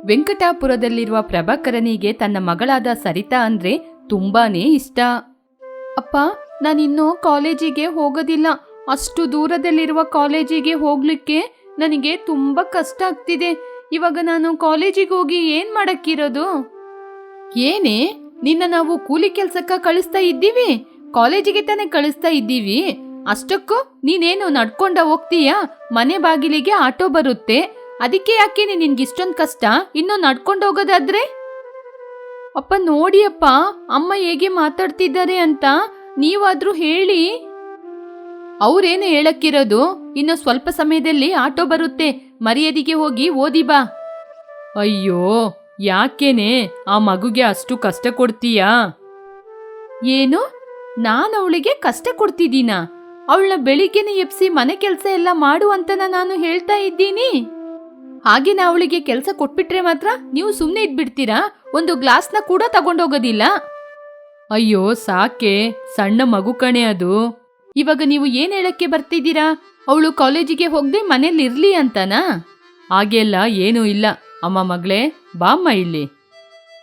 ವೆಂಕಟಾಪುರದಲ್ಲಿರುವ ಪ್ರಭಾಕರನಿಗೆ ತನ್ನ ಮಗಳಾದ ಸರಿತಾ ಅಂದ್ರೆ ತುಂಬಾನೇ ಇಷ್ಟ. ಅಪ್ಪ, ನಾನಿನ್ನೂ ಕಾಲೇಜಿಗೆ ಹೋಗೋದಿಲ್ಲ. ಅಷ್ಟು ದೂರದಲ್ಲಿರುವ ಕಾಲೇಜಿಗೆ ಹೋಗ್ಲಿಕ್ಕೆ ನನಗೆ ತುಂಬಾ ಕಷ್ಟ ಆಗ್ತಿದೆ. ಇವಾಗ ನಾನು ಕಾಲೇಜಿಗೆ ಹೋಗಿ ಏನ್ ಮಾಡಕ್ಕಿರೋದು? ಏನೇ, ನಿನ್ನ ನಾವು ಕೂಲಿ ಕೆಲ್ಸಕ್ಕ ಕಳಿಸ್ತಾ ಇದ್ದೀವಿ, ಕಾಲೇಜಿಗೆ ತಾನೇ ಕಳಿಸ್ತಾ ಇದ್ದೀವಿ. ಅಷ್ಟಕ್ಕೂ ನೀನೇನು ನಡ್ಕೊಂಡ ಹೋಗ್ತೀಯಾ? ಮನೆ ಬಾಗಿಲಿಗೆ ಆಟೋ ಬರುತ್ತೆ, ಅದಕ್ಕೆ ಯಾಕೆ ನಿನ್ಗಿಷ್ಟೊಂದು ಕಷ್ಟ ಇನ್ನು ನಡ್ಕೊಂಡು ಹೋಗೋದಾದ್ರೆ? ಅಪ್ಪ ನೋಡಿ ಅಪ್ಪ, ಅಮ್ಮ ಹೇಗೆ ಮಾತಾಡ್ತಿದ್ದಾರೆ ಅಂತ ನೀವಾದ್ರೂ ಹೇಳಿ. ಅವ್ರೇನು ಹೇಳಕ್ಕಿರೋದು, ಇನ್ನು ಸ್ವಲ್ಪ ಸಮಯದಲ್ಲಿ ಆಟೋ ಬರುತ್ತೆ, ಮರ್ಯಾದೆಗೆ ಹೋಗಿ ಓದಿ ಬಾ. ಅಯ್ಯೋ, ಯಾಕೇನೆ ಆ ಮಗುಗೆ ಅಷ್ಟು ಕಷ್ಟ ಕೊಡ್ತೀಯಾ? ಏನು, ನಾನು ಅವಳಿಗೆ ಕಷ್ಟ ಕೊಡ್ತಿದ್ದೀನಾ? ಅವಳನ್ನ ಬೆಳಿಗ್ಗೆನೆ ಎಪ್ಸಿ ಮನೆ ಕೆಲಸ ಎಲ್ಲ ಮಾಡು ಅಂತನ ನಾನು ಹೇಳ್ತಾ ಇದ್ದೀನಿ. ಹಾಗೆ ನಾ ಅವಳಿಗೆ ಕೆಲಸ ಕೊಟ್ಬಿಟ್ರೆ ಮಾತ್ರ ನೀವು ಸುಮ್ಮನೆ ಇದ್ಬಿಡ್ತೀರಾ? ಒಂದು ಗ್ಲಾಸ್ನ ಕೂಡ ತಗೊಂಡೋಗೋದಿಲ್ಲ. ಅಯ್ಯೋ ಸಾಕೆ, ಸಣ್ಣ ಮಗು ಕಣೆ ಅದು. ಇವಾಗ ನೀವು ಏನ್ ಹೇಳಕ್ಕೆ ಬರ್ತಿದ್ದೀರಾ? ಅವಳು ಕಾಲೇಜಿಗೆ ಹೋಗದೆ ಮನೇಲಿ ಇರ್ಲಿ ಅಂತನಾ? ಹಾಗೆಲ್ಲ ಏನೂ ಇಲ್ಲ. ಅಮ್ಮ ಮಗಳೇ, ಬಾಮ್ಮ ಇಲ್ಲಿ.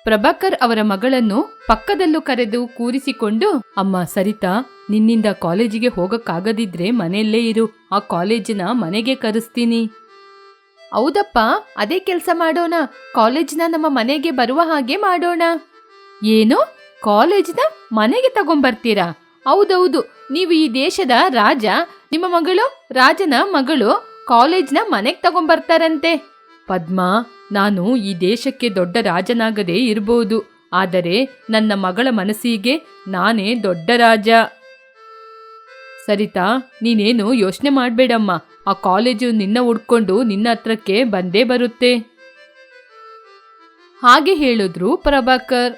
ಪ್ರಭಾಕರ್ ಅವರ ಮಗಳನ್ನು ಪಕ್ಕದಲ್ಲೂ ಕರೆದು ಕೂರಿಸಿಕೊಂಡು, ಅಮ್ಮ ಸರಿತಾ, ನಿನ್ನಿಂದ ಕಾಲೇಜಿಗೆ ಹೋಗಕ್ಕಾಗದಿದ್ರೆ ಮನೆಯಲ್ಲೇ ಇರು, ಆ ಕಾಲೇಜಿನ ಮನೆಗೆ ಕರೆಸ್ತೀನಿ. ಹೌದಪ್ಪ, ಅದೇ ಕೆಲಸ ಮಾಡೋಣ. ಕಾಲೇಜ್ನ ನಮ್ಮ ಮನೆಗೆ ಬರುವ ಹಾಗೆ ಮಾಡೋಣ. ಏನು, ಕಾಲೇಜ್ನ ಮನೆಗೆ ತಗೊಂಬರ್ತೀರಾ? ಹೌದೌದು, ನೀವು ಈ ದೇಶದ ರಾಜ, ನಿಮ್ಮ ಮಗಳು ರಾಜನ ಮಗಳು ಕಾಲೇಜ್ನ ಮನೆಗೆ ತಗೊಂಬರ್ತಾರಂತೆ. ಪದ್ಮಾ, ನಾನು ಈ ದೇಶಕ್ಕೆ ದೊಡ್ಡ ರಾಜನಾಗದೇ ಇರಬಹುದು, ಆದರೆ ನನ್ನ ಮಗಳ ಮನಸ್ಸಿಗೆ ನಾನೇ ದೊಡ್ಡ ರಾಜ. ಸರಿತಾ, ನೀನೇನು ಯೋಚನೆ ಮಾಡಬೇಡಮ್ಮ, ಆ ಕಾಲೇಜು ನಿನ್ನ ಹುಡ್ಕೊಂಡು ನಿನ್ನ ಹತ್ರಕ್ಕೆ ಬಂದೇ ಬರುತ್ತೆ. ಹಾಗೆ ಹೇಳಿದ್ರು ಪ್ರಭಾಕರ್.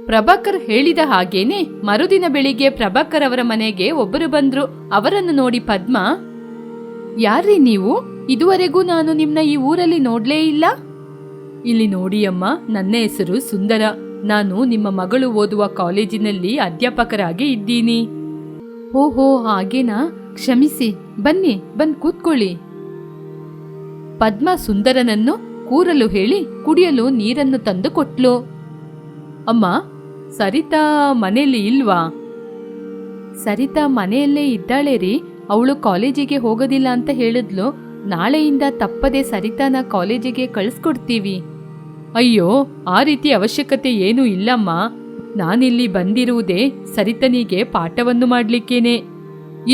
ಪ್ರಭಾಕರ್ ಹೇಳಿದ ಹಾಗೇನೆ ಮರುದಿನ ಬೆಳಿಗ್ಗೆ ಪ್ರಭಾಕರ್ ಅವರ ಮನೆಗೆ ಒಬ್ಬರು ಬಂದ್ರು. ಅವರನ್ನು ನೋಡಿ ಪದ್ಮಾ, ಯಾರ್ರೀ ನೀವು? ಇದುವರೆಗೂ ನಾನು ನಿಮ್ನ ಈ ಊರಲ್ಲಿ ನೋಡ್ಲೇ ಇಲ್ಲ. ಇಲ್ಲಿ ನೋಡಿ ಅಮ್ಮ, ನನ್ನ ಹೆಸರು ಸುಂದರ. ನಾನು ನಿಮ್ಮ ಮಗಳು ಓದುವ ಕಾಲೇಜಿನಲ್ಲಿ ಅಧ್ಯಾಪಕರಾಗಿ ಇದ್ದೀನಿ. ಓಹೋ, ಹಾಗೇನಾ? ಕ್ಷಮಿಸಿ, ಬನ್ನಿ, ಬಂದ್ ಕೂತ್ಕೊಳ್ಳಿ. ಪದ್ಮಾ ಸುಂದರನನ್ನು ಕೂರಲು ಹೇಳಿ ಕುಡಿಯಲು ನೀರನ್ನು ತಂದು ಕೊಟ್ಲು. ಅಮ್ಮ, ಸರಿತಾ ಮನೆಯಲ್ಲಿ ಇಲ್ವಾ? ಸರಿತಾ ಮನೆಯಲ್ಲೇ ಇದ್ದಾಳೆ ರೀ. ಅವಳು ಕಾಲೇಜಿಗೆ ಹೋಗೋದಿಲ್ಲ ಅಂತ ಹೇಳಿದ್ಲು. ನಾಳೆಯಿಂದ ತಪ್ಪದೆ ಸರಿತಾನ ಕಾಲೇಜಿಗೆ ಕಳಿಸ್ಕೊಡ್ತೀವಿ. ಅಯ್ಯೋ, ಆ ರೀತಿ ಅವಶ್ಯಕತೆ ಏನೂ ಇಲ್ಲಮ್ಮ. ನಾನಿಲ್ಲಿ ಬಂದಿರುವುದೇ ಸರಿತನಿಗೆ ಪಾಠವನ್ನು ಮಾಡ್ಲಿಕ್ಕೇನೆ.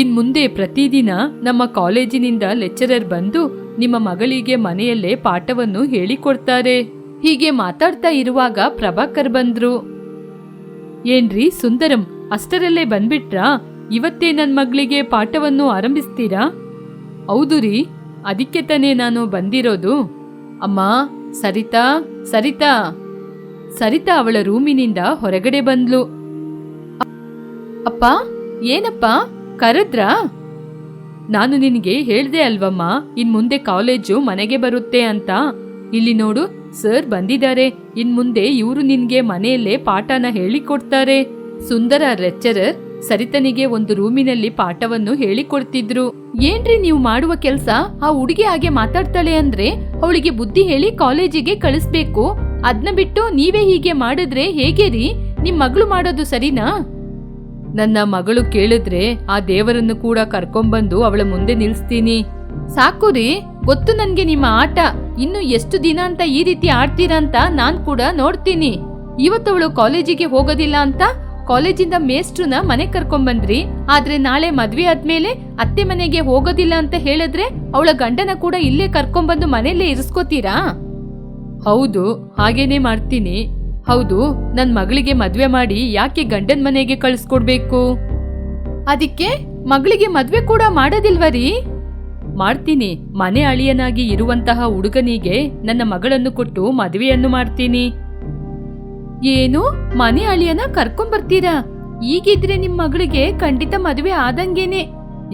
ಇನ್ಮುಂದೆ ಪ್ರತಿದಿನ ನಮ್ಮ ಕಾಲೇಜಿನಿಂದ ಲೆಕ್ಚರರ್ ಬಂದು ನಿಮ್ಮ ಮಗಳಿಗೆ ಮನೆಯಲ್ಲೇ ಪಾಠವನ್ನು ಹೇಳಿಕೊಡ್ತಾರೆ. ಹೀಗೆ ಮಾತಾಡ್ತಾ ಇರುವಾಗ ಪ್ರಭಾಕರ್ ಬಂದ್ರು. ಏನ್ರಿ ಸುಂದರಂ, ಅಷ್ಟರಲ್ಲೇ ಬಂದ್ಬಿಟ್ರಾ? ಇವತ್ತೇ ನನ್ನ ಮಗಳಿಗೆ ಪಾಠವನ್ನು ಆರಂಭಿಸ್ತೀರಾ? ಹೌದು ರೀ, ಅದಕ್ಕೆ ತಾನೇ ನಾನು ಬಂದಿರೋದು. ಅಮ್ಮ, ಸರಿತಾ ಸರಿತಾ ಸರಿತಾ ಅವಳ ರೂಮಿನಿಂದ ಹೊರಗಡೆ ಬಂದ್ಲು. ಅಪ್ಪ, ಏನಪ್ಪ ಕರೆದ್ರಾ? ನಾನು ನಿನಗೆ ಹೇಳ್ದೆ ಅಲ್ವಮ್ಮ, ಇನ್ಮುಂದೆ ಕಾಲೇಜು ಮನೆಗೆ ಬರುತ್ತೆ ಅಂತ. ಇಲ್ಲಿ ನೋಡು, ಸರ್ ಬಂದಿದ್ದಾರೆ. ಇನ್ಮುಂದೆ ಇವರು ನಿನ್ಗೆ ಮನೆಯಲ್ಲೇ ಪಾಠನ ಹೇಳಿಕೊಡ್ತಾರೆ. ಸುಂದರ ಲೆಕ್ಚರರ್ ಸರಿತನಿಗೆ ಒಂದು ರೂಮಿನಲ್ಲಿ ಪಾಠವನ್ನು ಹೇಳಿಕೊಡ್ತಿದ್ರು. ಏನ್ರಿ ನೀವು ಮಾಡುವ ಕೆಲ್ಸ? ಆ ಹುಡುಗಿ ಹಾಗೆ ಮಾತಾಡ್ತಾಳೆ ಅಂದ್ರೆ ಅವಳಿಗೆ ಬುದ್ಧಿ ಹೇಳಿ ಕಾಲೇಜಿಗೆ ಕಳಿಸ್ಬೇಕು. ಅದ್ನ ಬಿಟ್ಟು ನೀವೇ ಹೀಗೆ ಮಾಡಿದ್ರೆ ಹೇಗೆ ರೀ? ನಿಮ್ ಮಗಳು ಮಾಡೋದು ಸರಿನಾ? ನನ್ನ ಮಗಳು ಕೇಳಿದ್ರೆ ಆ ದೇವರನ್ನು ಕೂಡ ಕರ್ಕೊಂಬಂದು ಅವಳ ಮುಂದೆ ನಿಲ್ಸ್ತೀನಿ. ಸಾಕು ರೀ, ಗೊತ್ತು ನನ್ಗೆ ನಿಮ್ಮ ಆಟ. ಇನ್ನು ಎಷ್ಟು ದಿನ ಅಂತ ಈ ರೀತಿ ಆಡ್ತೀರಾ ಅಂತ ನಾನ್ ಕೂಡ ನೋಡ್ತೀನಿ. ಇವತ್ತವಳು ಕಾಲೇಜಿಗೆ ಹೋಗೋದಿಲ್ಲ ಅಂತ ಕಾಲೇಜಿಂದ ಮೇಸ್ಟ್ರನ್ನ ಮನೆ ಕರ್ಕೊಂಬಂದ್ರಿ. ಆದ್ರೆ ನಾಳೆ ಮದ್ವೆ ಆದ್ಮೇಲೆ ಅತ್ತೆ ಮನೆಗೆ ಹೋಗೋದಿಲ್ಲ ಅಂತ ಹೇಳಿದ್ರೆ ಅವಳ ಗಂಡನ ಕೂಡ ಇಲ್ಲೇ ಕರ್ಕೊಂಬಂದು ಮನೆಯಲ್ಲೇ ಇರಿಸ್ಕೋತೀರಾ? ಹೌದು, ಹಾಗೇನೆ ಮಾಡ್ತೀನಿ. ಹೌದು, ನನ್ ಮಗಳಿಗೆ ಮದ್ವೆ ಮಾಡಿ ಯಾಕೆ ಗಂಡನ್ ಮನೆಗೆ ಕಳಿಸ್ಕೊಡ್ಬೇಕು? ಅದಕ್ಕೆ ಮಗಳಿಗೆ ಮದ್ವೆ ಕೂಡ ಮಾಡೋದಿಲ್ವರಿ? ಮಾಡ್ತೀನಿ. ಮನೆ ಅಳಿಯನಾಗಿ ಇರುವಂತಹ ಹುಡುಗನಿಗೆ ನನ್ನ ಮಗಳನ್ನು ಕೊಟ್ಟು ಮದುವೆಯನ್ನು ಮಾಡ್ತೀನಿ. ಏನು, ಮನೆ ಅಳಿಯನ ಕರ್ಕೊಂಬರ್ತೀರಾ? ಈಗಿದ್ರೆ ನಿಮ್ ಮಗಳಿಗೆ ಖಂಡಿತ ಮದುವೆ ಆದಂಗೇನೆ.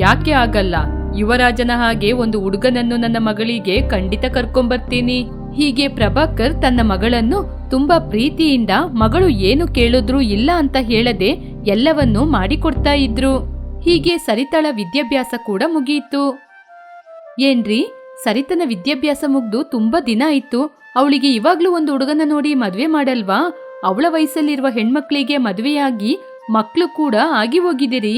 ಯಾಕೆ ಆಗಲ್ಲ? ಯುವರಾಜನ ಹಾಗೆ ಒಂದು ಹುಡುಗನನ್ನು ನನ್ನ ಮಗಳಿಗೆ ಖಂಡಿತ ಕರ್ಕೊಂಬರ್ತೀನಿ. ಹೀಗೆ ಪ್ರಭಾಕರ್ ತನ್ನ ಮಗಳನ್ನು ತುಂಬಾ ಪ್ರೀತಿಯಿಂದ ಮಗಳು ಏನು ಕೇಳಿದ್ರು ಇಲ್ಲ ಅಂತ ಹೇಳದೆ ಎಲ್ಲವನ್ನೂ ಮಾಡಿಕೊಡ್ತಾ ಇದ್ರು. ಹೀಗೆ ಸರಿತಾಳ ವಿದ್ಯಾಭ್ಯಾಸ ಕೂಡ ಮುಗಿಯಿತು. ಏನ್ರಿ, ಸರಿತನ ವಿದ್ಯಾಭ್ಯಾಸ ಮುಗ್ದು ತುಂಬಾ ದಿನ ಆಯ್ತು. ಅವಳಿಗೆ ಇವಾಗ್ಲೂ ಒಂದು ಹುಡುಗನ ನೋಡಿ ಮದ್ವೆ ಮಾಡಲ್ವಾ? ಅವಳ ವಯಸ್ಸಲ್ಲಿರುವ ಹೆಣ್ಮಕ್ಳಿಗೆ ಮದುವೆಯಾಗಿ ಮಕ್ಕಳು ಕೂಡ ಆಗಿ ಹೋಗಿದಿರಿ.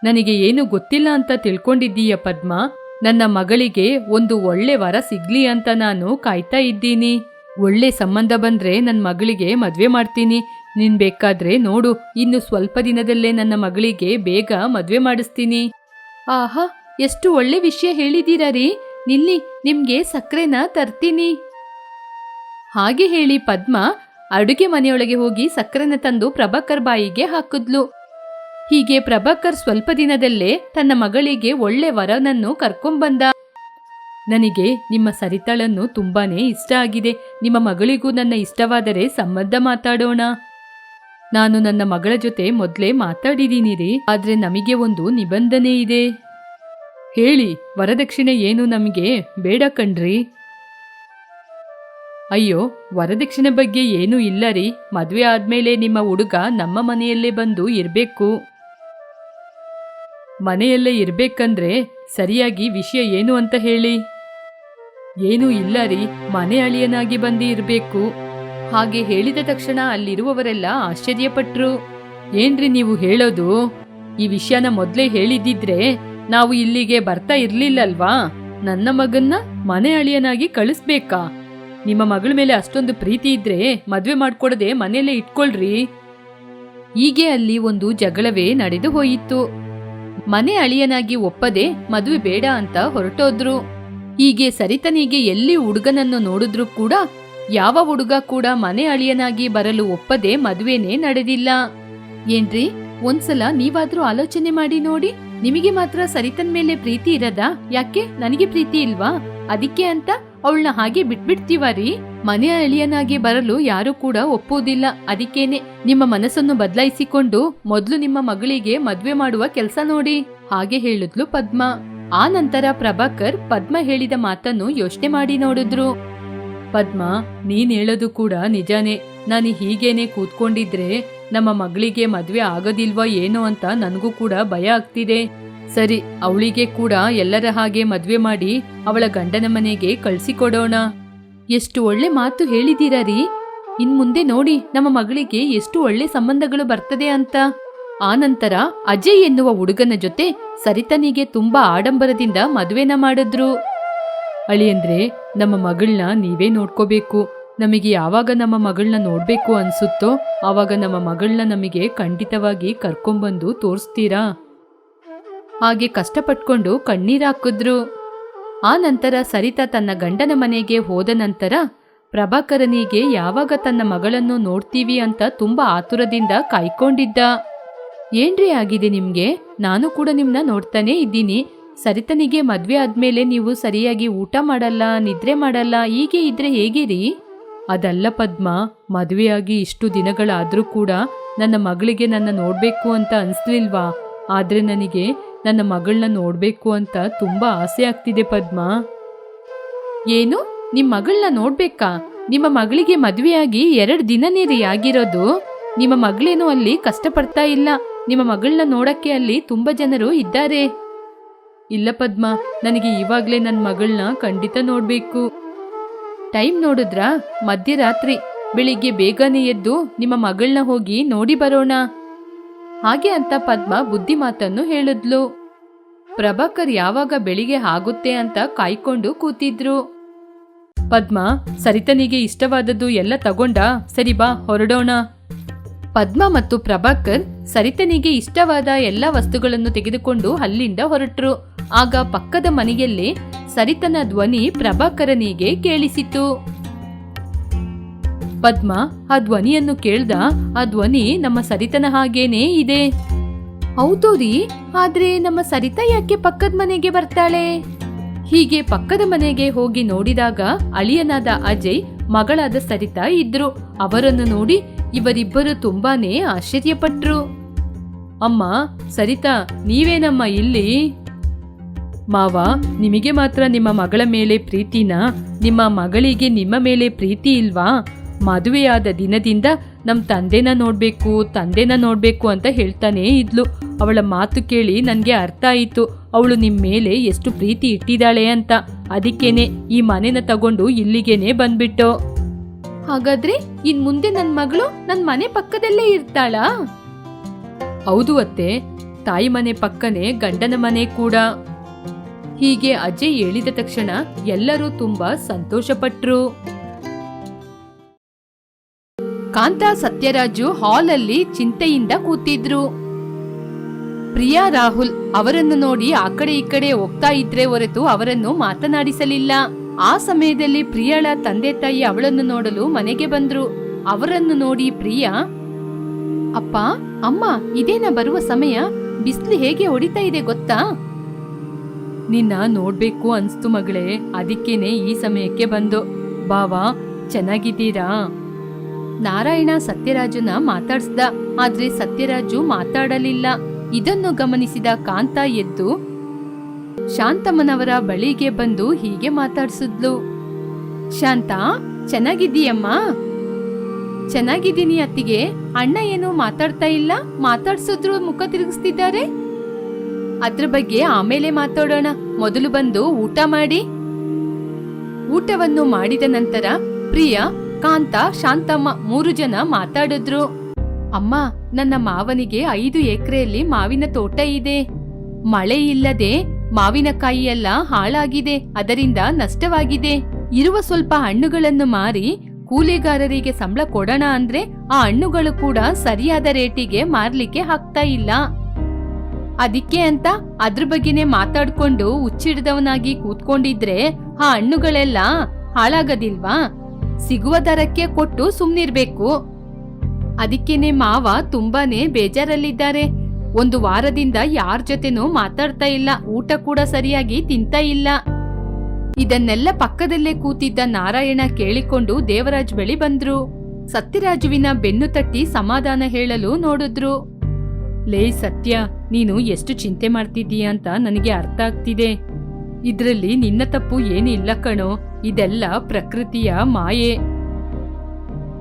ನನಗೆ ಏನು ಗೊತ್ತಿಲ್ಲ ಅಂತ ತಿಳ್ಕೊಂಡಿದ್ದೀಯ ಪದ್ಮ. ನನ್ನ ಮಗಳಿಗೆ ಒಂದು ಒಳ್ಳೆ ವರ ಸಿಗ್ಲಿ ಅಂತ ನಾನು ಕಾಯ್ತಾ ಇದ್ದೀನಿ. ಒಳ್ಳೆ ಸಂಬಂಧ ಬಂದ್ರೆ ನನ್ನ ಮಗಳಿಗೆ ಮದ್ವೆ ಮಾಡ್ತೀನಿ. ನೀನ್ ಬೇಕಾದ್ರೆ ನೋಡು, ಇನ್ನು ಸ್ವಲ್ಪ ದಿನದಲ್ಲೇ ನನ್ನ ಮಗಳಿಗೆ ಬೇಗ ಮದ್ವೆ ಮಾಡಿಸ್ತೀನಿ. ಆಹಾ, ಎಷ್ಟು ಒಳ್ಳೆ ವಿಷಯ ಹೇಳಿದೀರ ರೀ. ನಿಲ್ಲಿ, ನಿಮ್ಗೆ ಸಕ್ಕರೆನ ತರ್ತೀನಿ. ಹಾಗೆ ಹೇಳಿ ಪದ್ಮ ಅಡುಗೆ ಮನೆಯೊಳಗೆ ಹೋಗಿ ಸಕ್ಕರೆನ ತಂದು ಪ್ರಭಾಕರ್ ಬಾಯಿಗೆ ಹಾಕಿದ್ಲು. ಹೀಗೆ ಪ್ರಭಾಕರ್ ಸ್ವಲ್ಪ ದಿನದಲ್ಲೇ ತನ್ನ ಮಗಳಿಗೆ ಒಳ್ಳೆ ವರನನ್ನು ಕರ್ಕೊಂಬಂದ. ನನಗೆ ನಿಮ್ಮ ಸರಿತಾಳನ್ನು ತುಂಬಾನೇ ಇಷ್ಟ ಆಗಿದೆ. ನಿಮ್ಮ ಮಗಳಿಗೂ ನನ್ನ ಇಷ್ಟವಾದರೆ ಸಂಬಂಧ ಮಾತಾಡೋಣ. ನಾನು ನನ್ನ ಮಗಳ ಜೊತೆ ಮೊದಲೇ ಮಾತಾಡಿದೀನಿ ರೀ. ಆದ್ರೆ ನಮಗೆ ಒಂದು ನಿಬಂಧನೆ ಇದೆ. ಹೇಳಿ, ವರದಕ್ಷಿಣೆ ಏನು ನಮಗೆ ಬೇಡ ಕಣ್ರಿ. ಅಯ್ಯೋ, ವರದಕ್ಷಿಣೆ ಬಗ್ಗೆ ಏನೂ ಇಲ್ಲ ರೀ. ಮದುವೆ ಆದ್ಮೇಲೆ ನಿಮ್ಮ ಹುಡುಗ ನಮ್ಮ ಮನೆಯಲ್ಲೇ ಬಂದು ಇರಬೇಕು. ಮನೆಯಲ್ಲೇ ಇರ್ಬೇಕಂದ್ರೆ ಸರಿಯಾಗಿ ವಿಷಯ ಏನು ಅಂತ ಹೇಳಿ. ಏನೂ ಇಲ್ಲ ರೀ, ಮನೆ ಅಳಿಯನಾಗಿ ಬಂದು ಇರಬೇಕು. ಹಾಗೆ ಹೇಳಿದ ತಕ್ಷಣ ಅಲ್ಲಿರುವವರೆಲ್ಲ ಆಶ್ಚರ್ಯಪಟ್ರು. ಏನ್ರಿ ನೀವು ಹೇಳೋದು? ಈ ವಿಷಯನ ಮೊದಲೇ ಹೇಳಿದ್ದಿದ್ರೆ ನಾವು ಇಲ್ಲಿಗೆ ಬರ್ತಾ ಇರ್ಲಿಲ್ಲಲ್ವಾ? ನನ್ನ ಮಗನ್ನ ಮನೆ ಅಳಿಯನಾಗಿ ಕಳಿಸ್ಬೇಕಾ? ನಿಮ್ಮ ಮಗಳ ಮೇಲೆ ಅಷ್ಟೊಂದು ಪ್ರೀತಿ ಇದ್ರೆ ಮದ್ವೆ ಮಾಡ್ಕೊಡದೆ ಮನೆಯಲ್ಲೇ ಇಟ್ಕೊಳ್ರಿ. ಹೀಗೆ ಅಲ್ಲಿ ಒಂದು ಜಗಳವೇ ನಡೆದು ಹೋಯಿತು. ಮನೆ ಅಳಿಯನಾಗಿ ಒಪ್ಪದೆ ಮದುವೆ ಬೇಡ ಅಂತ ಹೊರಟೋದ್ರು. ಹೀಗೆ ಸರಿತನಿಗೆ ಎಲ್ಲಿ ಹುಡುಗನನ್ನು ನೋಡಿದ್ರು ಕೂಡ ಯಾವ ಹುಡುಗ ಕೂಡ ಮನೆ ಅಳಿಯನಾಗಿ ಬರಲು ಒಪ್ಪದೆ ಮದುವೆನೇ ನಡೆದಿಲ್ಲ. ಏನ್ರಿ, ಒಂದ್ಸಲ ನೀವಾದ್ರೂ ಆಲೋಚನೆ ಮಾಡಿ ನೋಡಿ. ನಿಮಗೆ ಮಾತ್ರ ಸರಿತನ್ ಮೇಲೆ ಪ್ರೀತಿ ಇರದಾ? ಯಾಕೆ ನನಗೆ ಪ್ರೀತಿ ಇಲ್ವಾ? ಅದಕ್ಕೆ ಅಂತ ಅವಳನ್ನ ಹಾಗೆ ಬಿಟ್ಬಿಡ್ತೀವಾರಿ? ಮನೆ ಅಳಿಯನಾಗಿ ಬರಲು ಯಾರು ಕೂಡ ಒಪ್ಪುವುದಿಲ್ಲ. ಅದಕ್ಕೇನೆ ನಿಮ್ಮ ಮನಸ್ಸನ್ನು ಬದಲಾಯಿಸಿಕೊಂಡು ಮೊದಲು ನಿಮ್ಮ ಮಗಳಿಗೆ ಮದ್ವೆ ಮಾಡುವ ಕೆಲಸ ನೋಡಿ. ಹಾಗೆ ಹೇಳಿದ್ಲು ಪದ್ಮ. ಆ ನಂತರ ಪ್ರಭಾಕರ್ ಪದ್ಮ ಹೇಳಿದ ಮಾತನ್ನು ಯೋಚನೆ ಮಾಡಿ ನೋಡಿದ್ರು. ಪದ್ಮ, ನೀನ್ ಹೇಳೋದು ಕೂಡ ನಿಜಾನೇ. ನಾನು ಹೀಗೇನೆ ಕೂತ್ಕೊಂಡಿದ್ರೆ ನಮ್ಮ ಮಗಳಿಗೆ ಮದ್ವೆ ಆಗೋದಿಲ್ವಾ ಏನೋ ಅಂತ ನನಗೂ ಕೂಡ ಭಯ ಆಗ್ತಿದೆ. ಸರಿ, ಅವಳಿಗೆ ಕೂಡ ಎಲ್ಲರ ಹಾಗೆ ಮದ್ವೆ ಮಾಡಿ ಅವಳ ಗಂಡನ ಮನೆಗೆ ಕಳ್ಸಿಕೊಡೋಣ. ಎಷ್ಟು ಒಳ್ಳೆ ಮಾತು ಹೇಳಿದೀರಾ ರೀ. ಇನ್ ಮುಂದೆ ನೋಡಿ ನಮ್ಮ ಮಗಳಿಗೆ ಎಷ್ಟು ಒಳ್ಳೆ ಸಂಬಂಧಗಳು ಬರ್ತದೆ ಅಂತ. ಆನಂತರ ಅಜಯ್ ಎನ್ನುವ ಹುಡುಗನ ಜೊತೆ ಸರಿತನಿಗೆ ತುಂಬಾ ಆಡಂಬರದಿಂದ ಮದುವೆನ ಮಾಡಿದ್ರು. ಅಳಿಯಂದ್ರೆ, ನಮ್ಮ ಮಗಳನ್ನ ನೀವೇ ನೋಡ್ಕೋಬೇಕು. ನಮಗೆ ಯಾವಾಗ ನಮ್ಮ ಮಗಳನ್ನ ನೋಡ್ಬೇಕು ಅನ್ಸುತ್ತೋ ಆವಾಗ ನಮ್ಮ ಮಗಳನ್ನ ನಮಗೆ ಖಂಡಿತವಾಗಿ ಕರ್ಕೊಂಬಂದು ತೋರಿಸ್ತೀರಾ? ಹಾಗೆ ಕಷ್ಟಪಟ್ಕೊಂಡು ಕಣ್ಣೀರಾಕಿದ್ರು. ಆ ನಂತರ ಸರಿತಾ ತನ್ನ ಗಂಡನ ಮನೆಗೆ ಹೋದ ನಂತರ ಪ್ರಭಾಕರನಿಗೆ ಯಾವಾಗ ತನ್ನ ಮಗಳನ್ನು ನೋಡ್ತೀವಿ ಅಂತ ತುಂಬಾ ಆತುರದಿಂದ ಕಾಯ್ಕೊಂಡಿದ್ದ. ಏನ್ರಿ ಆಗಿದೆ ನಿಮ್ಗೆ? ನಾನು ಕೂಡ ನಿಮ್ನ ನೋಡ್ತಾನೆ ಇದ್ದೀನಿ. ಸರಿತನಿಗೆ ಮದ್ವೆ ಆದ್ಮೇಲೆ ನೀವು ಸರಿಯಾಗಿ ಊಟ ಮಾಡಲ್ಲ, ನಿದ್ರೆ ಮಾಡಲ್ಲ, ಹೀಗೆ ಇದ್ರೆ ಹೇಗೆ ರೀ? ಅದಲ್ಲ ಪದ್ಮ, ಮದುವೆಯಾಗಿ ಇಷ್ಟು ದಿನಗಳಾದ್ರೂ ಕೂಡ ನನ್ನ ಮಗಳಿಗೆ ನನ್ನ ನೋಡ್ಬೇಕು ಅಂತ ಅನ್ಸ್ಲಿಲ್ವಾ? ಆದ್ರೆ ನನಗೆ ನನ್ನ ಮಗಳನ್ನ ನೋಡ್ಬೇಕು ಅಂತ ತುಂಬಾ ಆಸೆ ಆಗ್ತಿದೆ ಪದ್ಮ. ಏನು, ನಿಮ್ ಮಗಳನ್ನ ನೋಡ್ಬೇಕಾ? ನಿಮ್ಮ ಮಗಳಿಗೆ ಮದುವೆಯಾಗಿ 2 ದಿನನೇ ರೀ ಆಗಿರೋದು. ನಿಮ್ಮ ಮಗಳೇನು ಅಲ್ಲಿ ಕಷ್ಟಪಡ್ತಾ ಇಲ್ಲ. ನಿಮ್ಮ ಮಗಳನ್ನ ನೋಡಕ್ಕೆ ಅಲ್ಲಿ ತುಂಬಾ ಜನರು ಇದ್ದಾರೆ. ಇಲ್ಲ ಪದ್ಮ, ನನಗೆ ಇವಾಗ್ಲೇ ನನ್ನ ಮಗಳನ್ನ ಖಂಡಿತ ನೋಡ್ಬೇಕು. ಟೈಮ್ ನೋಡಿದ್ರಾ? ಮಧ್ಯರಾತ್ರಿ. ಬೆಳಿಗ್ಗೆ ಬೇಗನೆ ಎದ್ದು ನಿಮ್ಮ ಮಗಳನ್ನ ಹೋಗಿ ನೋಡಿ ಬರೋಣ. ಹಾಗೆ ಅಂತ ಪದ್ಮ ಬುದ್ಧಿ ಮಾತನ್ನು ಹೇಳಿದ್ಲು. ಪ್ರಭಾಕರ್ ಯಾವಾಗ ಬೆಳಿಗ್ಗೆ ಆಗುತ್ತೆ ಅಂತ ಕಾಯ್ಕೊಂಡು ಕೂತಿದ್ರು. ಪದ್ಮ, ಸರಿತನಿಗೆ ಇಷ್ಟವಾದದ್ದು ಎಲ್ಲ ತಗೊಂಡ? ಸರಿ ಬಾ, ಹೊರಡೋಣ. ಪದ್ಮ ಮತ್ತು ಪ್ರಭಾಕರ್ ಸರಿತನಿಗೆ ಇಷ್ಟವಾದ ಎಲ್ಲ ವಸ್ತುಗಳನ್ನು ತೆಗೆದುಕೊಂಡು ಅಲ್ಲಿಂದ ಹೊರಟರು. ಆಗ ಪಕ್ಕದ ಮನೆಯಲ್ಲಿ ಸರಿತನ ಧ್ವನಿ ಪ್ರಭಾಕರನಿಗೆ ಕೇಳಿಸಿತು. ಪದ್ಮ ಆ ಧ್ವನಿಯನ್ನು ಕೇಳ್ದ. ಆ ಧ್ವನಿ ನಮ್ಮ ಸರಿತನ ಹಾಗೇನೇ ಇದೆ. ಹೌದು ರೀ, ಆದ್ರೆ ನಮ್ಮ ಸರಿತಾ ಯಾಕೆ ಪಕ್ಕದ ಮನೆಗೆ ಬರ್ತಾಳೆ? ಹೀಗೆ ಪಕ್ಕದ ಮನೆಗೆ ಹೋಗಿ ನೋಡಿದಾಗ ಅಳಿಯನಾದ ಅಜಯ್, ಮಗಳಾದ ಸರಿತಾ ಇದ್ರು. ಅವರನ್ನು ನೋಡಿ ಇವರಿಬ್ಬರು ತುಂಬಾನೇ ಆಶ್ಚರ್ಯಪಟ್ರು. ಅಮ್ಮ ಸರಿತಾ, ನೀವೇನಮ್ಮ ಇಲ್ಲಿ? ಮಾವ, ನಿಮಗೆ ಮಾತ್ರ ನಿಮ್ಮ ಮಗಳ ಮೇಲೆ ಪ್ರೀತಿನಾ? ನಿಮ್ಮ ಮಗಳಿಗೆ ನಿಮ್ಮ ಮೇಲೆ ಪ್ರೀತಿ ಇಲ್ವಾ? ಮದುವೆಯಾದ ದಿನದಿಂದ ನಮ್ಮ ತಂದೆನ ನೋಡ್ಬೇಕು ಅಂತ ಹೇಳ್ತಾನೇ ಇದ್ಲು. ಅವಳ ಮಾತು ಕೇಳಿ ನನಗೆ ಅರ್ಥ ಆಯಿತು. ಅವಳು ನಿಮ್ ಮೇಲೆ ಎಷ್ಟು ಪ್ರೀತಿ ಇಟ್ಟಿದ್ದಾಳೆ ಅಂತ. ಅದಕ್ಕೇನೆ ಈ ಮನೆನ ತಗೊಂಡು ಇಲ್ಲಿಗೇನೆ ಬಂದ್ಬಿಟ್ಟು. ಹಾಗಾದ್ರೆ ಇನ್ ಮುಂದೆ ನನ್ ಮಗಳು ನನ್ ಮನೆ ಪಕ್ಕದಲ್ಲೇ ಇರ್ತಾಳಾ? ಹೌದು ಅತ್ತೆ, ತಾಯಿ ಮನೆ ಪಕ್ಕನೆ ಗಂಡನ ಮನೆ ಕೂಡ. ಹೀಗೆ ಅಜಯ್ ಹೇಳಿದ ತಕ್ಷಣ ಎಲ್ಲರೂ ತುಂಬಾ ಸಂತೋಷಪಟ್ರು. ಕಾಂತ ಸತ್ಯರಾಜು ಹಾಲಲ್ಲಿ ಚಿಂತೆಯಿಂದ ಕೂತಿದ್ರು. ಪ್ರಿಯಾ ರಾಹುಲ್ ಅವರನ್ನು ನೋಡಿ ಆ ಕಡೆ ಈ ಕಡೆ ಹೋಗ್ತಾ ಇದ್ರೆ ಹೊರತು ಅವರನ್ನು ಮಾತನಾಡಿಸಲಿಲ್ಲ. ಆ ಸಮಯದಲ್ಲಿ ಪ್ರಿಯಾಳ ತಂದೆ ತಾಯಿ ಅವಳನ್ನು ನೋಡಲು ಮನೆಗೆ ಬಂದ್ರು. ಅವರನ್ನು ನೋಡಿ ಪ್ರಿಯಾ, ಅಪ್ಪ ಅಮ್ಮ ಇದೇನ ಬರುವ ಸಮಯ? ಬಿಸಿಲು ಹೇಗೆ ಹೊಡಿತಾ ಇದೆ ಗೊತ್ತಾ? ನಿನ್ನ ನೋಡ್ಬೇಕು ಅನ್ಸ್ತು ಮಗಳೇ, ಅದಕ್ಕೇನೆ ಈ ಸಮಯಕ್ಕೆ ಬಂದು. ಬಾವಾ ಚೆನ್ನಾಗಿದ್ದೀರಾ? ನಾರಾಯಣ ಸತ್ಯರಾಜುನ ಮಾತಾಡ್ಸ್ದ, ಆದ್ರೆ ಸತ್ಯರಾಜು ಮಾತಾಡಲಿಲ್ಲ. ಇದನ್ನು ಗಮನಿಸಿದ ಕಾಂತ ಎದ್ದು ಶಾಂತಮ್ಮನವರ ಬಳಿಗೆ ಬಂದು ಹೀಗೆ ಮಾತಾಡ್ಸಿದ್ಲು. ಶಾಂತ, ಚೆನ್ನಾಗಿದ್ದೀಯಮ್ಮ? ಚೆನ್ನಾಗಿದ್ದೀನಿ ಅತ್ತಿಗೆ. ಅಣ್ಣ ಏನು ಮಾತಾಡ್ತಾ ಇಲ್ಲ, ಮಾತಾಡ್ಸಿದ್ರು ಮುಖ ತಿರುಗಿಸ್ತಿದ್ದಾರೆ. ಅದ್ರ ಬಗ್ಗೆ ಆಮೇಲೆ ಮಾತಾಡೋಣ, ಮೊದಲು ಬಂದು ಊಟ ಮಾಡಿ. ಊಟವನ್ನು ಮಾಡಿದ ನಂತರ ಪ್ರಿಯಾ, ಕಾಂತ, ಶಾಂತಮ್ಮ 3 ಜನ ಮಾತಾಡಿದ್ರು. ಅಮ್ಮ, ನನ್ನ ಮಾವನಿಗೆ 5 ಎಕರೆಯಲ್ಲಿ ಮಾವಿನ ತೋಟ ಇದೆ. ಮಳೆ ಇಲ್ಲದೆ ಮಾವಿನಕಾಯಿ ಎಲ್ಲ ಹಾಳಾಗಿದೆ, ಅದರಿಂದ ನಷ್ಟವಾಗಿದೆ. ಇರುವ ಸ್ವಲ್ಪ ಹಣ್ಣುಗಳನ್ನು ಮಾರಿ ಕೂಲಿಗಾರರಿಗೆ ಸಂಬಳ ಕೊಡೋಣ ಅಂದ್ರೆ ಆ ಹಣ್ಣುಗಳು ಕೂಡ ಸರಿಯಾದ ರೇಟಿಗೆ ಮಾರ್ಲಿಕ್ಕೆ ಆಗ್ತಾ ಇಲ್ಲ. ಅದಕ್ಕೆ ಅಂತ ಅದ್ರ ಬಗ್ಗೆನೆ ಮಾತಾಡ್ಕೊಂಡು ಹುಚ್ಚಿಡ್ದವನಾಗಿ ಕೂತ್ಕೊಂಡಿದ್ರೆ ಆ ಹಣ್ಣುಗಳೆಲ್ಲ ಹಾಳಾಗದಿಲ್ವಾ? ಸಿಗುವ ದರಕ್ಕೆ ಕೊಟ್ಟು ಸುಮ್ನಿರ್ಬೇಕು. ಅದಕ್ಕೇನೆ ಮಾವ ತುಂಬಾನೇ ಬೇಜಾರಲ್ಲಿದ್ದಾರೆ. 1 ವಾರದಿಂದ ಯಾರ ಜೊತೆನೂ ಮಾತಾಡ್ತಾ ಇಲ್ಲ, ಊಟ ಕೂಡ ಸರಿಯಾಗಿ ತಿಂತಾ ಇಲ್ಲ. ಇದನ್ನೆಲ್ಲ ಪಕ್ಕದಲ್ಲೇ ಕೂತಿದ್ದ ನಾರಾಯಣ ಕೇಳಿಕೊಂಡು ದೇವರಾಜ್ ಬಳಿ ಬಂದ್ರು. ಸತ್ಯರಾಜುವಿನ ಬೆನ್ನು ತಟ್ಟಿ ಸಮಾಧಾನ ಹೇಳಲು ನೋಡಿದ್ರು. ಲೇ ಸತ್ಯ, ನೀನು ಎಷ್ಟು ಚಿಂತೆ ಮಾಡ್ತಿದ್ದೀಯ ಅಂತ ನನಗೆ ಅರ್ಥ ಆಗ್ತಿದೆ. ಇದ್ರಲ್ಲಿ ನಿನ್ನ ತಪ್ಪು ಏನಿಲ್ಲ ಕಣೋ, ಇದೆಲ್ಲ ಪ್ರಕೃತಿಯ ಮಾಯೆ.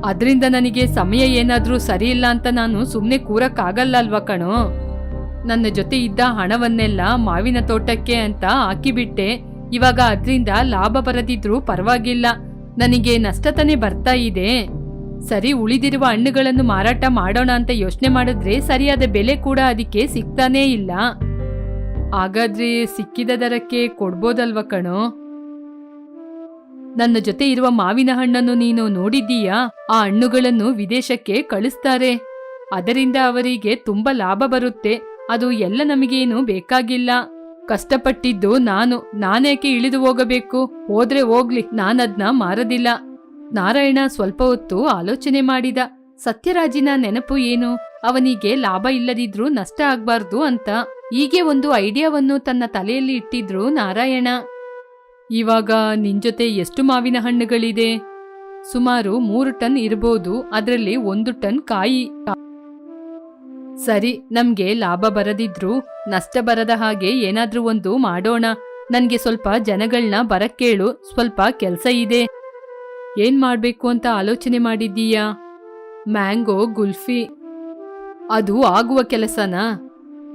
ಅದ್ರಿಂದ ನನಗೆ ಸಮಯ ಏನಾದ್ರೂ ಸರಿ ಇಲ್ಲ ಅಂತ ನಾನು ಸುಮ್ನೆ ಕೂರಕ್ಕಾಗಲ್ಲ ಅಲ್ವಾ ಕಣೋ. ನನ್ನ ಜೊತೆ ಇದ್ದ ಹಣವನ್ನೆಲ್ಲ ಮಾವಿನ ತೋಟಕ್ಕೆ ಅಂತ ಹಾಕಿಬಿಟ್ಟೆ. ಇವಾಗ ಅದ್ರಿಂದ ಲಾಭ ಬರದಿದ್ರೂ ಪರವಾಗಿಲ್ಲ, ನನಗೆ ನಷ್ಟ ತಾನೇ ಬರ್ತಾ ಇದೆ. ಸರಿ, ಉಳಿದಿರುವ ಹಣ್ಣುಗಳನ್ನು ಮಾರಾಟ ಮಾಡೋಣ ಅಂತ ಯೋಚನೆ ಮಾಡಿದ್ರೆ ಸರಿಯಾದ ಬೆಲೆ ಕೂಡ ಅದಕ್ಕೆ ಸಿಗ್ತಾನೇ ಇಲ್ಲ. ಹಾಗಾದ್ರೆ ಸಿಕ್ಕಿದ ದರಕ್ಕೆ ಕೊಡ್ಬೋದಲ್ವ ಕಣೋ? ನನ್ನ ಜೊತೆ ಇರುವ ಮಾವಿನ ಹಣ್ಣನ್ನು ನೀನು ನೋಡಿದ್ದೀಯಾ? ಆ ಹಣ್ಣುಗಳನ್ನು ವಿದೇಶಕ್ಕೆ ಕಳಿಸ್ತಾರೆ. ಅದರಿಂದ ಅವರಿಗೆ ತುಂಬಾ ಲಾಭ ಬರುತ್ತೆ. ಅದು ಎಲ್ಲ ನಮಗೇನು ಬೇಕಾಗಿಲ್ಲ. ಕಷ್ಟಪಟ್ಟಿದ್ದು ನಾನೇಕೆ ಇಳಿದು ಹೋಗಬೇಕು? ಹೋದ್ರೆ ಹೋಗ್ಲಿ, ನಾನದ್ನ ಮಾರದಿಲ್ಲ. ನಾರಾಯಣ ಸ್ವಲ್ಪ ಹೊತ್ತು ಆಲೋಚನೆ ಮಾಡಿದ. ಸತ್ಯರಾಜಿನ ನೆನಪು ಏನು? ಅವನಿಗೆ ಲಾಭ ಇಲ್ಲದಿದ್ರೂ ನಷ್ಟ ಆಗ್ಬಾರ್ದು ಅಂತ. ಹೀಗೆ ಒಂದು ಐಡಿಯಾವನ್ನು ತನ್ನ ತಲೆಯಲ್ಲಿ ಇಟ್ಟಿದ್ರು ನಾರಾಯಣ. ಇವಾಗ ನಿನ್ ಜೊತೆ ಎಷ್ಟು ಮಾವಿನ ಹಣ್ಣುಗಳಿದೆ? ಸುಮಾರು 3 ಟನ್ ಇರಬಹುದು. ಅದರಲ್ಲಿ 1 ಟನ್ ಕಾಯಿ. ಸರಿ, ನಮ್ಗೆ ಲಾಭ ಬರದಿದ್ರೂ ನಷ್ಟ ಬರದ ಹಾಗೆ ಏನಾದ್ರೂ ಒಂದು ಮಾಡೋಣ. ನನ್ಗೆ ಸ್ವಲ್ಪ ಜನಗಳನ್ನ ಬರಕ್ಕೇಳು, ಸ್ವಲ್ಪ ಕೆಲ್ಸ ಇದೆ. ಏನ್ ಮಾಡ್ಬೇಕು ಅಂತ ಆಲೋಚನೆ ಮಾಡಿದ್ದೀಯಾ? ಮ್ಯಾಂಗೋ ಗುಲ್ಫಿ. ಅದು ಆಗುವ ಕೆಲಸನಾ?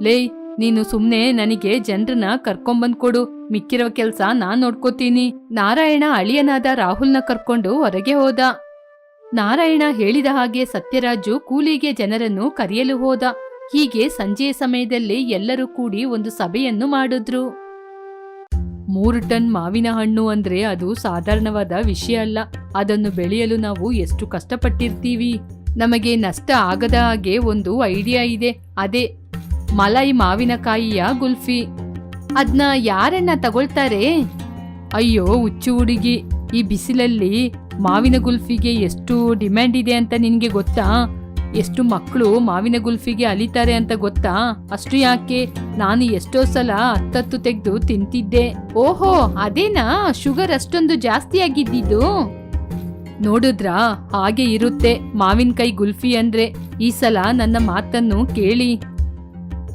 ಲೇ, ನೀನು ಸುಮ್ನೆ ನನಗೆ ಜನರನ್ನ ಕರ್ಕೊಂಬಂದ್ ಕೊಡು, ಮಿಕ್ಕಿರೋ ಕೆಲ್ಸ ನಾನ್ ನೋಡ್ಕೋತೀನಿ. ನಾರಾಯಣ ಅಳಿಯನಾದ ರಾಹುಲ್ನ ಕರ್ಕೊಂಡು ಹೊರಗೆ ಹೋದ. ನಾರಾಯಣ ಹೇಳಿದ ಹಾಗೆ ಸತ್ಯರಾಜು ಕೂಲಿಗೆ ಜನರನ್ನು ಕರೆಯಲು ಹೋದ. ಹೀಗೆ ಸಂಜೆಯ ಸಮಯದಲ್ಲಿ ಎಲ್ಲರೂ ಕೂಡಿ ಒಂದು ಸಭೆಯನ್ನು ಮಾಡಿದ್ರು. 3 ಟನ್ ಮಾವಿನ ಹಣ್ಣು ಅಂದ್ರೆ ಅದು ಸಾಧಾರಣವಾದ ವಿಷಯ ಅಲ್ಲ. ಅದನ್ನು ಬೆಳೆಯಲು ನಾವು ಎಷ್ಟು ಕಷ್ಟಪಟ್ಟಿರ್ತೀವಿ. ನಮಗೆ ನಷ್ಟ ಆಗದ ಹಾಗೆ ಒಂದು ಐಡಿಯಾ ಇದೆ. ಅದೇ ಮಲೈ ಮಾವಿನಕಾಯಿಯ ಗುಲ್ಫಿ. ಅದ್ನ ಯಾರನ್ನ ತಗೊಳ್ತಾರೆ? ಅಯ್ಯೋ ಹುಚ್ಚು ಹುಡುಗಿ, ಈ ಬಿಸಿಲಲ್ಲಿ ಮಾವಿನ ಗುಲ್ಫಿಗೆ ಎಷ್ಟು ಡಿಮ್ಯಾಂಡ್ ಇದೆ ಅಂತ ನಿನ್ಗೆ ಗೊತ್ತಾ? ಎಷ್ಟು ಮಕ್ಕಳು ಮಾವಿನ ಗುಲ್ಫಿಗೆ ಅಲಿತಾರೆ ಅಂತ ಗೊತ್ತಾ? ಅಷ್ಟು ಯಾಕೆ, ನಾನು ಎಷ್ಟೋ ಸಲ 10 ತೆಗೆದು ತಿಂತಿದ್ದೆ. ಓಹೋ, ಅದೇನಾ ಶುಗರ್ ಅಷ್ಟೊಂದು ಜಾಸ್ತಿ ಆಗಿದ್ದಿದ್ದು? ನೋಡಿದ್ರಾ, ಹಾಗೆ ಇರುತ್ತೆ ಮಾವಿನಕಾಯಿ ಗುಲ್ಫಿ ಅಂದ್ರೆ. ಈ ಸಲ ನನ್ನ ಮಾತನ್ನು ಕೇಳಿ.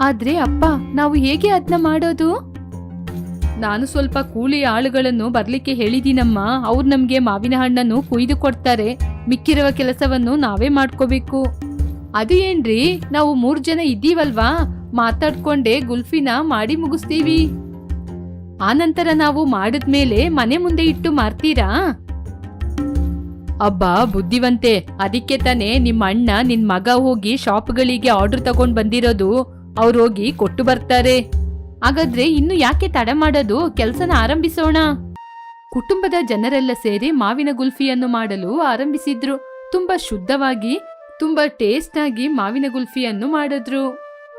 ಆದ್ರೆ ಅಪ್ಪ, ನಾವು ಹೇಗೆ ಅದನ್ನ ಮಾಡೋದು? ನಾನು ಸ್ವಲ್ಪ ಕೂಲಿ ಆಳುಗಳನ್ನು ಬರ್ಲಿಕ್ಕೆ ಹೇಳಿದೀನಮ್ಮ. ಅವ್ರು ನಮ್ಗೆ ಮಾವಿನ ಹಣ್ಣನ್ನು ಕುಯ್ದು ಕೊಡ್ತಾರೆ. ಮಿಕ್ಕಿರುವ ಕೆಲಸವನ್ನು ನಾವೇ ಮಾಡ್ಕೋಬೇಕು. ಅದು ಏನ್ರಿ, ನಾವು 3 ಜನ ಇದ್ದೀವಲ್ವಾ, ಮಾತಾಡ್ಕೊಂಡೆ ಗುಲ್ಫಿನ ಮಾಡಿ ಮುಗಿಸ್ತೀವಿ. ಆನಂತರ ನಾವು ಮಾಡಿದ್ಮೇಲೆ ಮನೆ ಮುಂದೆ ಇಟ್ಟು ಮಾರ್ತೀರಾ? ಅಬ್ಬಾ ಬುದ್ಧಿವಂತೆ, ಅದಕ್ಕೆ ತಾನೇ ನಿಮ್ಮ ಅಣ್ಣ ನಿನ್ ಮಗ ಹೋಗಿ ಶಾಪ್ಗಳಿಗೆ ಆರ್ಡರ್ ತಗೊಂಡ್ ಬಂದಿರೋದು. ಅವ್ರು ಹೋಗಿ ಕೊಟ್ಟು ಬರ್ತಾರೆ. ಹಾಗಾದ್ರೆ ಇನ್ನು ಯಾಕೆ ತಡ ಮಾಡೋದು, ಕೆಲ್ಸನ ಆರಂಭಿಸೋಣ. ಕುಟುಂಬದ ಜನರೆಲ್ಲ ಸೇರಿ ಮಾವಿನ ಗುಲ್ಫಿಯನ್ನು ಮಾಡಲು ಆರಂಭಿಸಿದ್ರು. ತುಂಬಾ ಶುದ್ಧವಾಗಿ, ತುಂಬಾ ಟೇಸ್ಟ್ ಆಗಿ ಮಾವಿನ ಗುಲ್ಫಿಯನ್ನು ಮಾಡಿದ್ರು.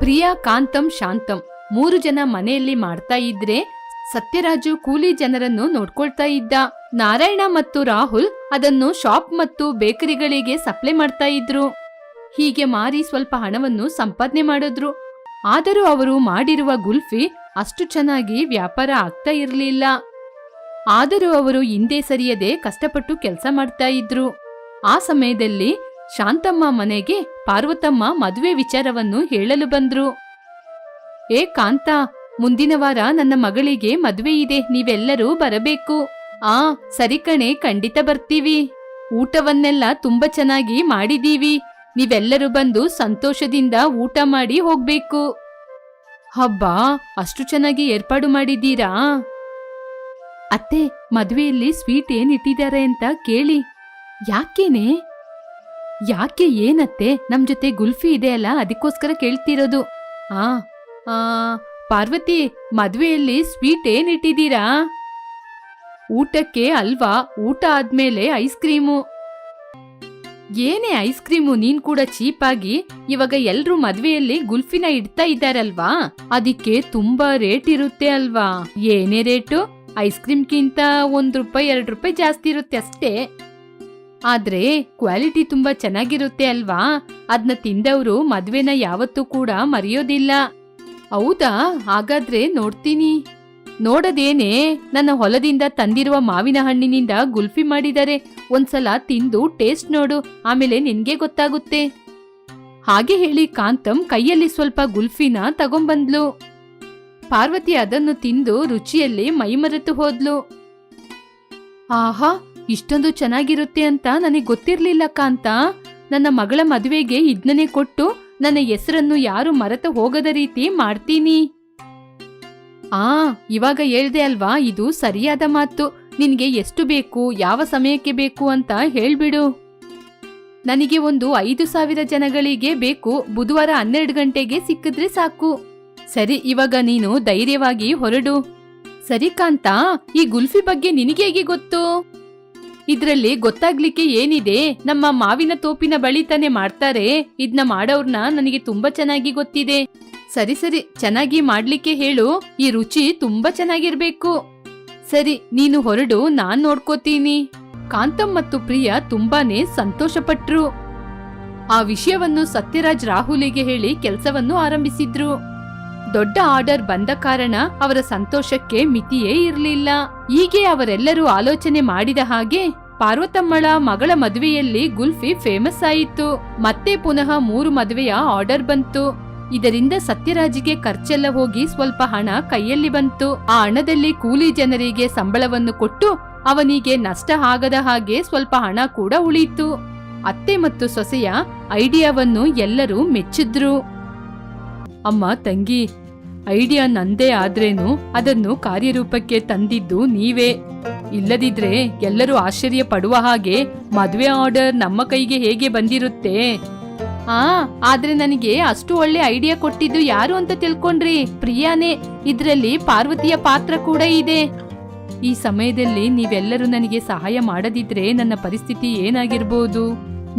ಪ್ರಿಯಾ, ಕಾಂತಂ, ಶಾಂತಂ 3 ಜನ ಮನೆಯಲ್ಲಿ ಮಾಡ್ತಾ ಇದ್ರೆ ಸತ್ಯರಾಜು ಕೂಲಿ ಜನರನ್ನು ನೋಡ್ಕೊಳ್ತಾ ಇದ್ದ. ನಾರಾಯಣ ಮತ್ತು ರಾಹುಲ್ ಅದನ್ನು ಶಾಪ್ ಮತ್ತು ಬೇಕರಿಗಳಿಗೆ ಸಪ್ಲೈ ಮಾಡ್ತಾ ಇದ್ರು. ಹೀಗೆ ಮಾರಿ ಸ್ವಲ್ಪ ಹಣವನ್ನು ಸಂಪಾದನೆ ಮಾಡಿದ್ರು. ಆದರೂ ಅವರು ಮಾಡಿರುವ ಗುಲ್ಫಿ ಅಷ್ಟು ಚೆನ್ನಾಗಿ ವ್ಯಾಪಾರ ಆಗ್ತಾ ಇರಲಿಲ್ಲ. ಆದರೂ ಅವರು ಹಿಂದೆ ಸರಿಯದೆ ಕಷ್ಟಪಟ್ಟು ಕೆಲಸ ಮಾಡ್ತಾ ಇದ್ರು. ಆ ಸಮಯದಲ್ಲಿ ಶಾಂತಮ್ಮ ಮನೆಗೆ ಪಾರ್ವತಮ್ಮ ಮದುವೆ ವಿಚಾರವನ್ನು ಹೇಳಲು ಬಂದ್ರು. ಏ ಕಾಂತ, ಮುಂದಿನ ವಾರ ನನ್ನ ಮಗಳಿಗೆ ಮದುವೆ ಇದೆ, ನೀವೆಲ್ಲರೂ ಬರಬೇಕು. ಸರಿ ಕಣೆ, ಖಂಡಿತ ಬರ್ತೀವಿ. ಊಟವನ್ನೆಲ್ಲ ತುಂಬಾ ಚೆನ್ನಾಗಿ ಮಾಡಿದೀವಿ. ನೀವೆಲ್ಲರೂ ಬಂದು ಸಂತೋಷದಿಂದ ಊಟ ಮಾಡಿ ಹೋಗ್ಬೇಕು. ಹಬ್ಬಾ, ಅಷ್ಟು ಚೆನ್ನಾಗಿ ಏರ್ಪಾಡು ಮಾಡಿದ್ದೀರಾ? ಅತ್ತೆ, ಮದುವೆಯಲ್ಲಿ ಸ್ವೀಟ್ ಏನಿಟ್ಟಿದ್ದಾರೆ ಅಂತ ಕೇಳಿ. ಯಾಕೇನೆ? ಯಾಕೆ ಏನತ್ತೆ? ನಮ್ ಜೊತೆ ಗುಲ್ಫಿ ಇದೆ ಅಲ್ಲ, ಅದಕ್ಕೋಸ್ಕರ ಕೇಳ್ತಿರೋದು. ಪಾರ್ವತಿ, ಮದುವೆಯಲ್ಲಿ ಸ್ವೀಟ್ ಏನಿಟ್ಟಿದ್ದೀರಾ? ಊಟಕ್ಕೆ ಅಲ್ವಾ, ಊಟ ಆದ್ಮೇಲೆ ಐಸ್ ಕ್ರೀಮು. ಏನೇ ಐಸ್ ಕ್ರೀಮು, ನೀನ್ ಕೂಡ ಚೀಪಾಗಿ. ಇವಾಗ ಎಲ್ರೂ ಮದ್ವೆಯಲ್ಲಿ ಗುಲ್ಫಿನ ಇಡ್ತಾ ಇದ್ದಾರಲ್ವಾ, ಅದಕ್ಕೆ ತುಂಬಾ ರೇಟ್ ಇರುತ್ತೆ ಅಲ್ವಾ? ಏನೇ ರೇಟು? ಐಸ್ ಕ್ರೀಮ್ಗಿಂತ ₹1 2 ಜಾಸ್ತಿ ಇರುತ್ತೆ ಅಷ್ಟೇ. ಆದ್ರೆ ಕ್ವಾಲಿಟಿ ತುಂಬಾ ಚೆನ್ನಾಗಿರುತ್ತೆ ಅಲ್ವಾ? ಅದ್ನ ತಿಂದವರು ಮದ್ವೆನ ಯಾವತ್ತೂ ಕೂಡ ಮರೆಯೋದಿಲ್ಲ. ಹೌದಾ? ಹಾಗಾದ್ರೆ ನೋಡ್ತೀನಿ. ನೋಡದೇನೆ, ನನ್ನ ಹೊಲದಿಂದ ತಂದಿರುವ ಮಾವಿನ ಹಣ್ಣಿನಿಂದ ಗುಲ್ಫಿ ಮಾಡಿದರೆ. ಒಂದ್ಸಲ ತಿಂದು ಟೇಸ್ಟ್ ನೋಡು, ಆಮೇಲೆ ನಿನ್ಗೆ ಗೊತ್ತಾಗುತ್ತೆ. ಹಾಗೆ ಹೇಳಿ ಕಾಂತಂ ಕೈಯಲ್ಲಿ ಸ್ವಲ್ಪ ಗುಲ್ಫಿನ ತಗೊಂಬಂದ್ಲು. ಪಾರ್ವತಿ ಅದನ್ನು ತಿಂದು ರುಚಿಯಲ್ಲಿ ಮೈಮರೆತು ಹೋದ್ಲು. ಆಹಾ, ಇಷ್ಟೊಂದು ಚೆನ್ನಾಗಿರುತ್ತೆ ಅಂತ ನನಗೆ ಗೊತ್ತಿರ್ಲಿಲ್ಲ ಕಾಂತ. ನನ್ನ ಮಗಳ ಮದುವೆಗೆ ಇದ್ನನೇ ಕೊಟ್ಟು ನನ್ನ ಹೆಸರನ್ನು ಯಾರು ಮರೆತು ಹೋಗದ ರೀತಿ ಮಾಡ್ತೀನಿ. ಇವಾಗ ಹೇಳ್ದೆ ಅಲ್ವಾ, ಇದು ಸರಿಯಾದ ಮಾತು. ನಿನ್ಗೆ ಎಷ್ಟು ಬೇಕು, ಯಾವ ಸಮಯಕ್ಕೆ ಬೇಕು ಅಂತ ಹೇಳ್ಬಿಡು. ನನಗೆ ಒಂದು 5,000 ಜನಗಳಿಗೆ ಬೇಕು. ಬುಧವಾರ 12 ಗಂಟೆಗೆ ಸಿಕ್ಕಿದ್ರೆ ಸಾಕು. ಸರಿ, ಇವಾಗ ನೀನು ಧೈರ್ಯವಾಗಿ ಹೊರಡು. ಸರಿ ಕಾಂತ, ಈ ಗುಲ್ಫಿ ಬಗ್ಗೆ ನಿನಗೆ ಹೇಗೆ ಗೊತ್ತು? ಇದ್ರಲ್ಲಿ ಗೊತ್ತಾಗ್ಲಿಕ್ಕೆ ಏನಿದೆ? ನಮ್ಮ ಮಾವಿನ ತೋಪಿನ ಬಳಿ ತಾನೆ ಮಾಡ್ತಾರೆ. ಇದ್ನ ಮಾಡೋರ್ನ ನನಗೆ ತುಂಬಾ ಚೆನ್ನಾಗಿ ಗೊತ್ತಿದೆ. ಸರಿ ಸರಿ, ಚೆನ್ನಾಗಿ ಮಾಡ್ಲಿಕ್ಕೆ ಹೇಳು. ಈ ರುಚಿ ತುಂಬಾ ಚೆನ್ನಾಗಿರ್ಬೇಕು. ಸರಿ, ನೀನು ಹೊರಡು, ನಾನ್ ನೋಡ್ಕೋತೀನಿ. ಕಾಂತಂ ಮತ್ತು ಪ್ರಿಯಾ ತುಂಬಾನೇ ಸಂತೋಷಪಟ್ರು. ಆ ವಿಷಯವನ್ನು ಸತ್ಯರಾಜ್ ರಾಹುಲಿಗೆ ಹೇಳಿ ಕೆಲಸವನ್ನು ಆರಂಭಿಸಿದ್ರು. ದೊಡ್ಡ ಆರ್ಡರ್ ಬಂದ ಕಾರಣ ಅವರ ಸಂತೋಷಕ್ಕೆ ಮಿತಿಯೇ ಇರಲಿಲ್ಲ. ಹೀಗೆ ಅವರೆಲ್ಲರೂ ಆಲೋಚನೆ ಮಾಡಿದ ಹಾಗೆ ಪಾರ್ವತಮ್ಮಳ ಮಗಳ ಮದುವೆಯಲ್ಲಿ ಗುಲ್ಫಿ ಫೇಮಸ್ ಆಯಿತು. ಮತ್ತೆ ಪುನಃ 3 ಮದುವೆಯ ಆರ್ಡರ್ ಬಂತು. ಇದರಿಂದ ಸತ್ಯರಾಜಿಗೆ ಖರ್ಚೆಲ್ಲ ಹೋಗಿ ಸ್ವಲ್ಪ ಹಣ ಕೈಯಲ್ಲಿ ಬಂತು. ಆ ಹಣದಲ್ಲಿ ಕೂಲಿ ಜನರಿಗೆ ಸಂಬಳವನ್ನು ಕೊಟ್ಟು ಅವನಿಗೆ ನಷ್ಟ ಆಗದ ಹಾಗೆ ಸ್ವಲ್ಪ ಹಣ ಕೂಡ ಉಳಿಯಿತು. ಅತ್ತೆ ಮತ್ತು ಸೊಸೆಯ ಐಡಿಯಾವನ್ನು ಎಲ್ಲರೂ ಮೆಚ್ಚಿದ್ರು. ಅಮ್ಮ ತಂಗಿ, ಐಡಿಯಾ ನಂದೇ ಆದ್ರೇನು ಅದನ್ನು ಕಾರ್ಯರೂಪಕ್ಕೆ ತಂದಿದ್ದು ನೀವೇ. ಇಲ್ಲದಿದ್ರೆ ಎಲ್ಲರೂ ಆಶ್ಚರ್ಯ ಪಡುವ ಹಾಗೆ ಮದುವೆ ಆರ್ಡರ್ ನಮ್ಮ ಕೈಗೆ ಹೇಗೆ ಬಂದಿರುತ್ತೆ? ಆದ್ರೆ ನನಗೆ ಅಷ್ಟು ಒಳ್ಳೆ ಐಡಿಯಾ ಕೊಟ್ಟಿದ್ದು ಯಾರು ಅಂತ ತಿಳ್ಕೊಂಡ್ರಿ? ಪ್ರಿಯಾನೇ. ಇದ್ರಲ್ಲಿ ಪಾರ್ವತಿಯ ಪಾತ್ರ ಕೂಡ ಇದೆ. ಈ ಸಮಯದಲ್ಲಿ ನೀವೆಲ್ಲರೂ ನನಗೆ ಸಹಾಯ ಮಾಡದಿದ್ರೆ ನನ್ನ ಪರಿಸ್ಥಿತಿ ಏನಾಗಿರ್ಬೋದು?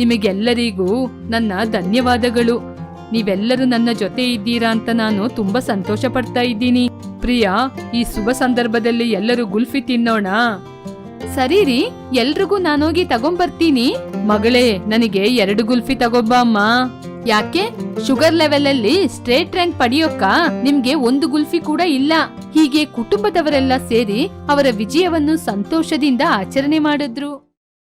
ನಿಮಗೆಲ್ಲರಿಗೂ ನನ್ನ ಧನ್ಯವಾದಗಳು. ನೀವೆಲ್ಲರೂ ನನ್ನ ಜೊತೆ ಇದ್ದೀರಾ ಅಂತ ನಾನು ತುಂಬಾ ಸಂತೋಷ ಪಡ್ತಾ ಇದ್ದೀನಿ. ಪ್ರಿಯಾ, ಈ ಶುಭ ಸಂದರ್ಭದಲ್ಲಿ ಎಲ್ಲರೂ ಗುಲ್ಫಿ ತಿನ್ನೋಣ. ಸರಿ ರೀ, ಎಲ್ರಿಗೂ ನಾನೋಗಿ ತಗೊಂಬರ್ತೀನಿ. ಮಗಳೇ, ನನಗೆ 2 ಗುಲ್ಫಿ ತಗೋಬಾ ಅಮ್ಮ. ಯಾಕೆ? ಶುಗರ್ ಲೆವೆಲ್ ಅಲ್ಲಿ ಸ್ಟ್ರೇಟ್ ರ್ಯಾಂಕ್ ಪಡೆಯೋಕ ನಿಮ್ಗೆ 1 ಗುಲ್ಫಿ ಕೂಡ ಇಲ್ಲ. ಹೀಗೆ ಕುಟುಂಬದವರೆಲ್ಲ ಸೇರಿ ಅವರ ವಿಜಯವನ್ನು ಸಂತೋಷದಿಂದ ಆಚರಣೆ ಮಾಡಿದ್ರು.